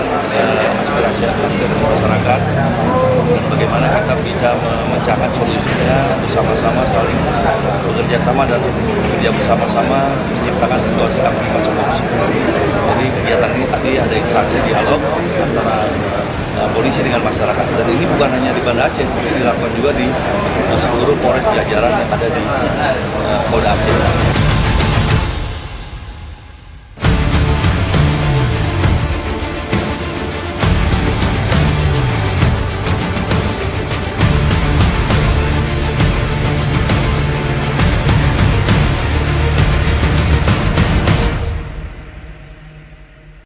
mendengarkan aspirasi masyarakat dan bagaimana kita bisa memecahkan solusinya bersama-sama, saling bekerja sama dan bekerja bersama-sama menciptakan situasi aman kondusif. Jadi kegiatan ini tadi ada interaksi dialog antara polisi dengan masyarakat, dan ini bukan hanya di Banda Aceh, tapi dilakukan juga di seluruh Polres jajaran yang ada di Polda Aceh.